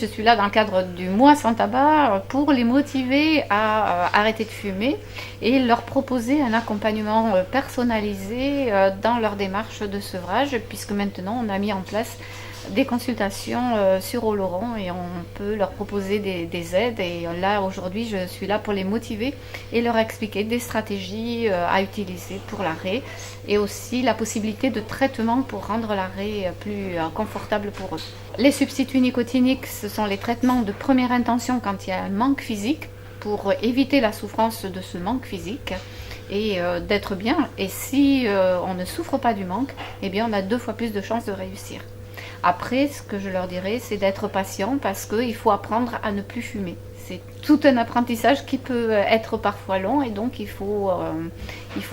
Je suis là dans le cadre du mois sans tabac pour les motiver à arrêter de fumer et leur proposer un accompagnement personnalisé dans leur démarche de sevrage, puisque maintenant on a mis en place des consultations sur Oloron et on peut leur proposer des aides. Et là aujourd'hui je suis là pour les motiver et leur expliquer des stratégies à utiliser pour l'arrêt et aussi la possibilité de traitement pour rendre l'arrêt plus confortable pour eux. Les substituts nicotiniques, ce sont les traitements de première intention quand il y a un manque physique pour éviter la souffrance de ce manque physique et d'être bien. Et si on ne souffre pas du manque, eh bien on a 2 fois plus de chances de réussir. Après, ce que je leur dirais, c'est d'être patient parce qu'il faut apprendre à ne plus fumer. C'est tout un apprentissage qui peut être parfois long et donc il faut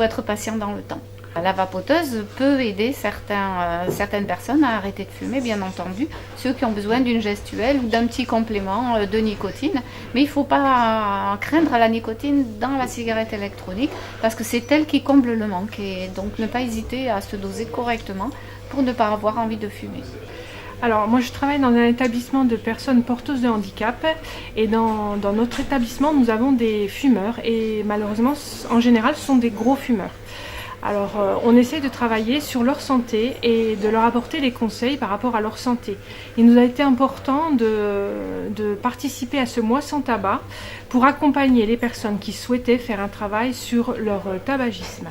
être patient dans le temps. La vapoteuse peut aider certaines personnes à arrêter de fumer, bien entendu, ceux qui ont besoin d'une gestuelle ou d'un petit complément de nicotine. Mais il ne faut pas craindre la nicotine dans la cigarette électronique parce que c'est elle qui comble le manque. Et donc ne pas hésiter à se doser correctement pour ne pas avoir envie de fumer. Alors moi je travaille dans un établissement de personnes porteuses de handicap et dans notre établissement nous avons des fumeurs et malheureusement en général ce sont des gros fumeurs. Alors on essaie de travailler sur leur santé et de leur apporter des conseils par rapport à leur santé. Il nous a été important de participer à ce mois sans tabac pour accompagner les personnes qui souhaitaient faire un travail sur leur tabagisme.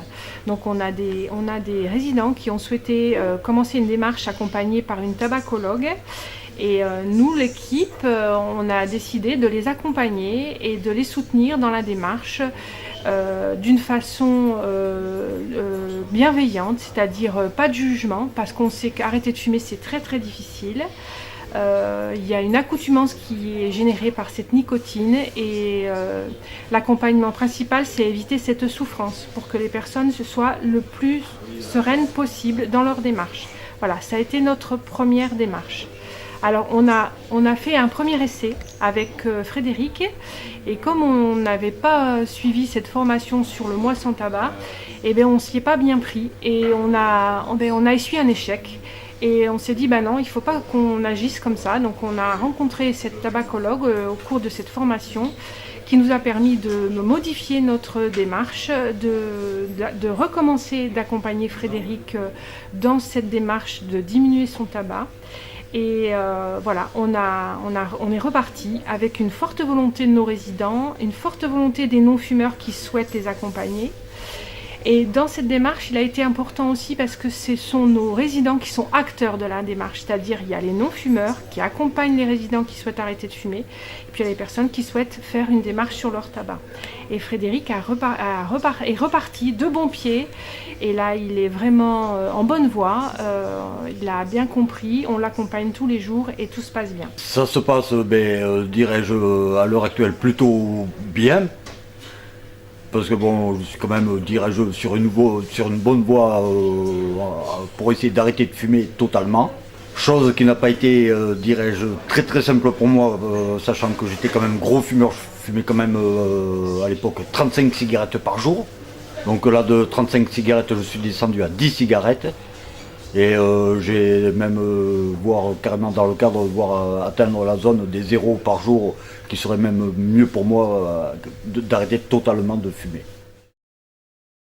Donc on a des résidents qui ont souhaité commencer une démarche accompagnée par une tabacologue. Et nous, l'équipe, on a décidé de les accompagner et de les soutenir dans la démarche d'une façon bienveillante, c'est-à-dire pas de jugement, parce qu'on sait qu'arrêter de fumer c'est très très difficile. Il y a une accoutumance qui est générée par cette nicotine et l'accompagnement principal c'est éviter cette souffrance pour que les personnes soient le plus sereines possible dans leur démarche. Voilà, ça a été notre première démarche. Alors on a fait un premier essai avec Frédéric et comme on n'avait pas suivi cette formation sur le mois sans tabac, eh bien on s'y est pas bien pris et on a essuyé un échec. Et on s'est dit, non, il ne faut pas qu'on agisse comme ça. Donc on a rencontré cette tabacologue au cours de cette formation qui nous a permis de modifier notre démarche, de recommencer d'accompagner Frédéric dans cette démarche de diminuer son tabac. Et voilà, on est reparti avec une forte volonté de nos résidents, une forte volonté des non-fumeurs qui souhaitent les accompagner. Et dans cette démarche, il a été important aussi parce que ce sont nos résidents qui sont acteurs de la démarche, c'est-à-dire il y a les non-fumeurs qui accompagnent les résidents qui souhaitent arrêter de fumer, et puis il y a les personnes qui souhaitent faire une démarche sur leur tabac. Et Frédéric est reparti de bon pied, et là il est vraiment en bonne voie, il a bien compris, on l'accompagne tous les jours et tout se passe bien. Ça se passe, dirais-je, à l'heure actuelle plutôt bien. Parce que bon, je suis quand même, dirais-je, sur une bonne voie pour essayer d'arrêter de fumer totalement. Chose qui n'a pas été, dirais-je, très très simple pour moi, sachant que j'étais quand même gros fumeur. Je fumais quand même à l'époque 35 cigarettes par jour. Donc là, de 35 cigarettes, je suis descendu à 10 cigarettes. Et j'ai même, carrément dans le cadre, atteindre la zone des 0 par jour, qui serait même mieux pour moi d'arrêter totalement de fumer.